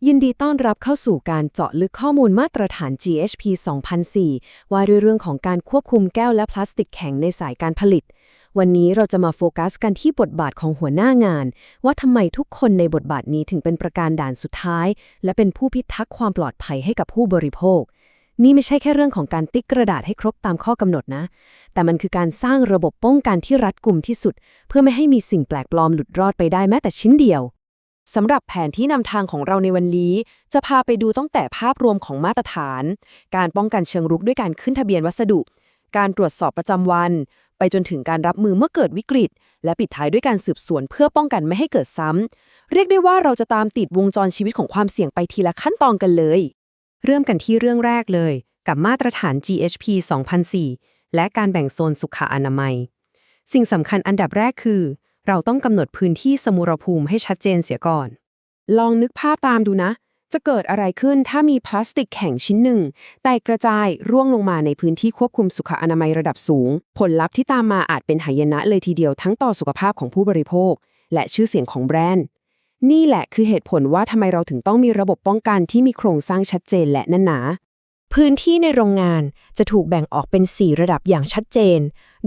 ยินดีต้อนรับเข้าสู่การเจาะลึกข้อมูลมาตรฐาน GHP 2004 ว่าด้วยเรื่องของการควบคุมแก้วและพลาสติกแข็งในสายการผลิต วันนี้เราจะมาโฟกัสกันที่บทบาทของหัวหน้างาน ว่าทำไมทุกคนในบทบาทนี้ถึงเป็นประการด่านสุดท้าย และเป็นผู้พิทักษ์ความปลอดภัยให้กับผู้บริโภค นี่ไม่ใช่แค่เรื่องของการติ๊กกระดาษให้ครบตามข้อกำหนดนะ แต่มันคือการสร้างระบบป้องกันที่รัดกุมที่สุด เพื่อไม่ให้มีสิ่งแปลกปลอมหลุดรอดไปได้แม้แต่ชิ้นเดียวสำหรับแผนที่นำทางของเราในวันนี้จะพาไปดูตั้งแต่ภาพรวมของมาตรฐาน การป้องกันเชิงรุกด้วยการขึ้นทะเบียนวัสดุ การตรวจสอบประจำวัน ไปจนถึงการรับมือเมื่อเกิดวิกฤต และปิดท้ายด้วยการสืบสวนเพื่อป้องกันไม่ให้เกิดซ้ำเรียกได้ว่าเราจะตามติดวงจรชีวิตของความเสี่ยงไปทีละขั้นตอนกันเลยเริ่มกันที่เรื่องแรกเลยกับมาตรฐาน GHP 2004 และการแบ่งโซนสุขอนามัยสิ่งสำคัญอันดับแรกคือเราต้องกำหนดพื้นที่สมรภูมิให้ชัดเจนเสียก่อน ลองนึกภาพตามดูนะ จะเกิดอะไรขึ้นถ้ามีพลาสติกแข็งชิ้นหนึ่งแตกกระจายร่วงลงมาในพื้นที่ควบคุมสุขอนามัยระดับสูง ผลลัพธ์ที่ตามมาอาจเป็นหายนะเลยทีเดียวทั้งต่อสุขภาพของผู้บริโภค และชื่อเสียงของแบรนด์ นี่แหละคือเหตุผลว่าทำไมเราถึงต้องมีระบบป้องกันที่มีโครงสร้างชัดเจนและแน่นหนา พื้นที่ในโรงงานจะถูกแบ่งออกเป็น 4 ระดับอย่างชัดเจน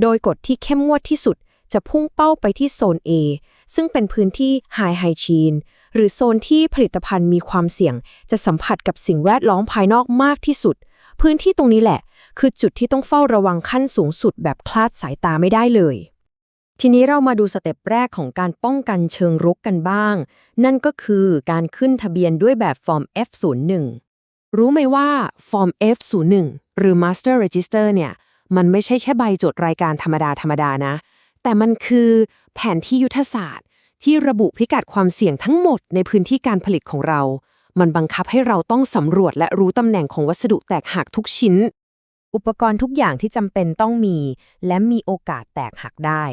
โดยกฎที่เข้มงวดที่สุดจะพุ่งเป้าไปที่โซน A ซึ่งเป็นพื้นที่ High Hygiene หรือโซนที่ผลิตภัณฑ์มีความเสี่ยงจะสัมผัสกับสิ่งแวดล้อมภายนอกมากที่สุด พื้นที่ตรงนี้แหละคือจุดที่ต้องเฝ้าระวังขั้นสูงสุดแบบคลาดสายตาไม่ได้เลย ทีนี้เรามาดูสเต็ปแรกของการป้องกันเชิงรุกกันบ้าง นั่นก็คือการขึ้นทะเบียนด้วยแบบฟอร์ม F01 รู้ไหมว่าฟอร์ม F01 หรือ Master Register เนี่ยมันไม่ใช่แค่ใบจดรายการธรรมดานะแต่มันคือแผนที่ยุทธศาสตร์ที่ระบุพิกัดความเสี่ยงทั้งหมดในพื้นที่การผลิตของเรา มันบังคับให้เราต้องสำรวจและรู้ตำแหน่งของวัสดุแตกหักทุกชิ้น อุปกรณ์ทุกอย่างที่จำเป็นต้องมีและมีโอกาสแตกหักได้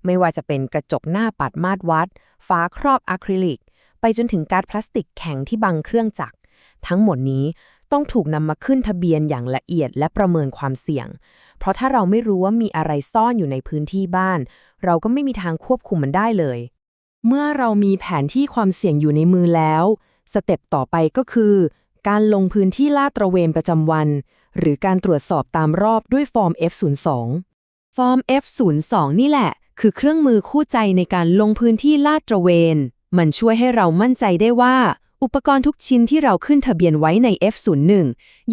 ไม่ว่าจะเป็นกระจกหน้าปัดมาตรวัดฝาครอบอะคริลิกไปจนถึงการ์ดพลาสติกแข็งที่บังเครื่องจักรทั้งหมดนี้ต้องถูกนำมาขึ้นทะเบียนอย่างละเอียดและประเมินความเสี่ยง เพราะถ้าเราไม่รู้ว่ามีอะไรซ่อนอยู่ในพื้นที่บ้านเราก็ไม่มีทางควบคุมมันได้เลย เมื่อเรามีแผนที่ความเสี่ยงอยู่ในมือแล้วสเต็ปต่อไปก็คือการลงพื้นที่ลาดตระเวนประจำวันหรือการตรวจสอบตามรอบด้วยฟอร์ม F02 ฟอร์ม F02 นี่แหละคือเครื่องมือคู่ใจในการลงพื้นที่ลาดตระเวนมันช่วยให้เรามั่นใจได้ว่าอุปกรณ์ทุกชิ้นที่เราขึ้นทะเบียนไว้ใน F01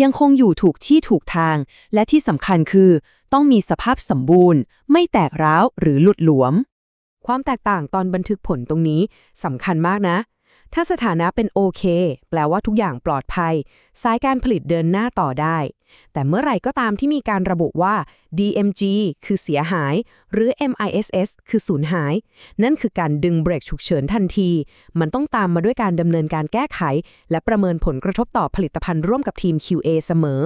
ยังคงอยู่ถูกที่ถูกทางและที่สำคัญคือต้องมีสภาพสมบูรณ์ไม่แตกร้าวหรือหลุดหลวมความแตกต่างตอนบันทึกผลตรงนี้สำคัญมากนะถ้าสถานะเป็นโอเคแปลว่าทุกอย่างปลอดภัยสายการผลิตเดินหน้าต่อได้แต่เมื่อไหร่ก็ตามที่มีการระบุว่า DMG คือเสียหายหรือ MISS คือสูญหายนั่นคือการดึงเบรกฉุกเฉินทันทีมันต้องตามมาด้วยการดำเนินการแก้ไขและประเมินผลกระทบต่อผลิตภัณฑ์ร่วมกับทีม QA เสมอ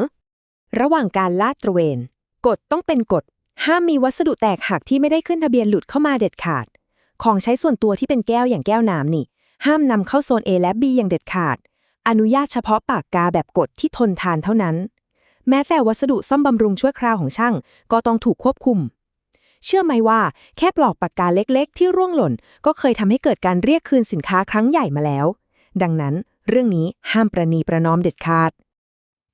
ระหว่างการลาดตระเวนกฎต้องเป็นกฎห้ามมีวัสดุแตกหักที่ไม่ได้ขึ้นทะเบียนหลุดเข้ามาเด็ดขาดของใช้ส่วนตัวที่เป็นแก้วอย่างแก้วน้ำนี่ห้ามนำเข้าโซน A และ B อย่างเด็ดขาดอนุญาตเฉพาะปากกาแบบกดที่ทนทานเท่านั้นแม้แต่วัสดุซ่อมบำรุงชั่วคราวของช่างก็ต้องถูกควบคุมเชื่อไหมว่าแค่ปลอกปากกาเล็กๆที่ร่วงหล่นก็เคยทำให้เกิดการเรียกคืนสินค้าครั้งใหญ่มาแล้วดังนั้นเรื่องนี้ห้ามประนีประนอมเด็ดขาด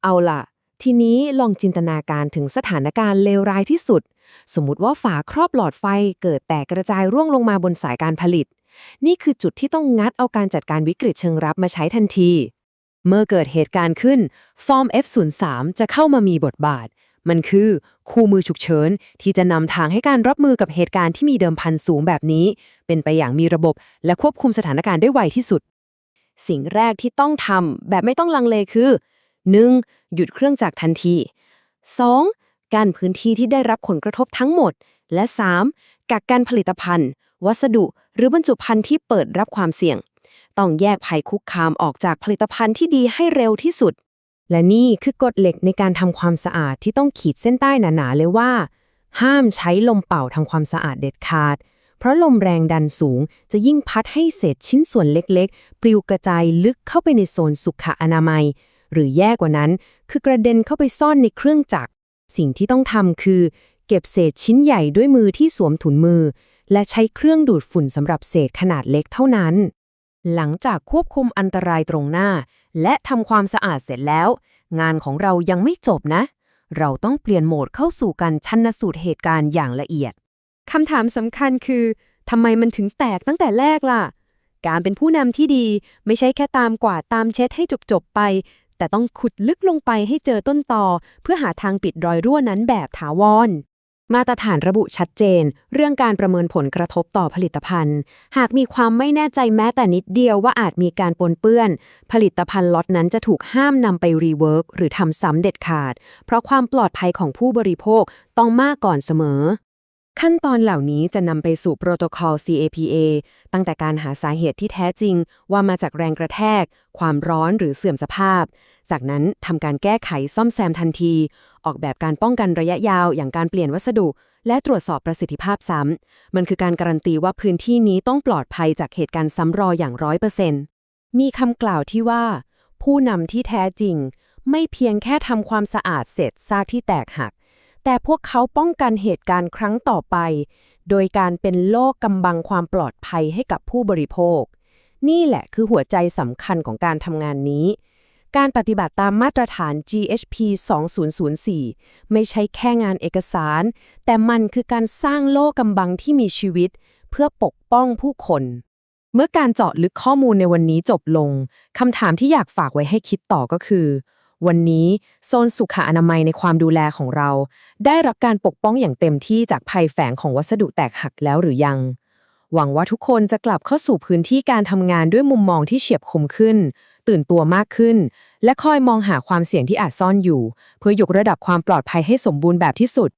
เอาล่ะทีนี้ลองจินตนาการถึงสถานการณ์เลวร้ายที่สุดสมมุติว่าฝาครอบหลอดไฟเกิดแตกกระจายร่วงลงมาบนสายการผลิตนี่คือจุดที่ต้องงัดเอาการจัดการวิกฤตเชิงรับมาใช้ทันทีเมื่อเกิดเหตุการณ์ขึ้นฟอร์ม F03 จะเข้ามามีบทบาทมันคือคู่มือฉุกเฉินที่จะนำทางให้การรับมือกับเหตุการณ์ที่มีเดิมพันสูงแบบนี้เป็นไปอย่างมีระบบและควบคุมสถานการณ์ได้ไวที่สุดสิ่งแรกที่ต้องทำแบบไม่ต้องลังเลคือ 1. หยุดเครื่องจักรทันที 2. กั้นพื้นที่ที่ได้รับผลกระทบทั้งหมดและ 3. กักกันผลิตภัณฑ์วัสดุหรือบรรจุภัณฑ์ที่เปิดรับความเสี่ยงต้องแยกภัยคุกคามออกจากผลิตภัณฑ์ที่ดีให้เร็วที่สุดและนี่คือกฎเหล็กในการทำความสะอาดที่ต้องขีดเส้นใต้หนาๆเลยว่าห้ามใช้ลมเป่าทำความสะอาดเด็ดขาดเพราะลมแรงดันสูงจะยิ่งพัดให้เศษชิ้นส่วนเล็กๆปลิวกระจายลึกเข้าไปในโซนสุขอนามัยหรือแย่กว่านั้นคือกระเด็นเข้าไปซ่อนในเครื่องจักรสิ่งที่ต้องทำคือเก็บเศษชิ้นใหญ่ด้วยมือที่สวมถุงมือและใช้เครื่องดูดฝุ่นสำหรับเศษขนาดเล็กเท่านั้นหลังจากควบคุมอันตรายตรงหน้า และทำความสะอาดเสร็จแล้วงานของเรายังไม่จบนะเราต้องเปลี่ยนโหมดเข้าสู่การชันสูตรเหตุการณ์อย่างละเอียดคำถามสำคัญคือทำไมมันถึงแตกตั้งแต่แรกล่ะการเป็นผู้นำที่ดีไม่ใช่แค่ตามกวาดตามเช็ดให้จบไปแต่ต้องขุดลึกลงไปให้เจอต้นตอเพื่อหาทางปิดรอยรั่วนั้นแบบถาวรมาตรฐานระบุชัดเจนเรื่องการประเมินผลกระทบต่อผลิตภัณฑ์หากมีความไม่แน่ใจแม้แต่นิดเดียวว่าอาจมีการปนเปื้อนผลิตภัณฑ์ล็อตนั้นจะถูกห้ามนำไปรีเวิร์กหรือทำซ้ำเด็ดขาดเพราะความปลอดภัยของผู้บริโภคต้องมากก่อนเสมอขั้นตอนเหล่านี้จะนำไปสู่โปรโตคอล CAPA ตั้งแต่การหาสาเหตุที่แท้จริงว่ามาจากแรงกระแทกความร้อนหรือเสื่อมสภาพจากนั้นทำการแก้ไขซ่อมแซมทันทีออกแบบการป้องกันระยะยาวอย่างการเปลี่ยนวัสดุและตรวจสอบประสิทธิภาพซ้ำมันคือการการันตีว่าพื้นที่นี้ต้องปลอดภัยจากเหตุการณ์ซ้ำรอยอย่าง100%มีคำกล่าวที่ว่าผู้นำที่แท้จริงไม่เพียงแค่ทำความสะอาดเศษซากที่แตกหักแต่พวกเขาป้องกันเหตุการณ์ครั้งต่อไปโดยการเป็นโล่กำบังความปลอดภัยให้กับผู้บริโภคนี่แหละคือหัวใจสำคัญของการทำงานนี้การปฏิบัติตามมาตรฐาน GHP 2004ไม่ใช่แค่งานเอกสารแต่มันคือการสร้างโล่กำบังที่มีชีวิตเพื่อปกป้องผู้คนเมื่อการเจาะลึกข้อมูลในวันนี้จบลงคำถามที่อยากฝากไว้ให้คิดต่อก็คือวันนี้โซนสุขอนามัยในความดูแลของเราได้รับการปกป้องอย่างเต็มที่จากภัยแฝงของวัสดุแตกหักแล้วหรือยังหวังว่าทุกคนจะกลับเข้าสู่พื้นที่การทำงานด้วยมุมมองที่เฉียบคมขึ้นตื่นตัวมากขึ้นและคอยมองหาความเสี่ยงที่อาจซ่อนอยู่เพื่อยกระดับความปลอดภัยให้สมบูรณ์แบบที่สุด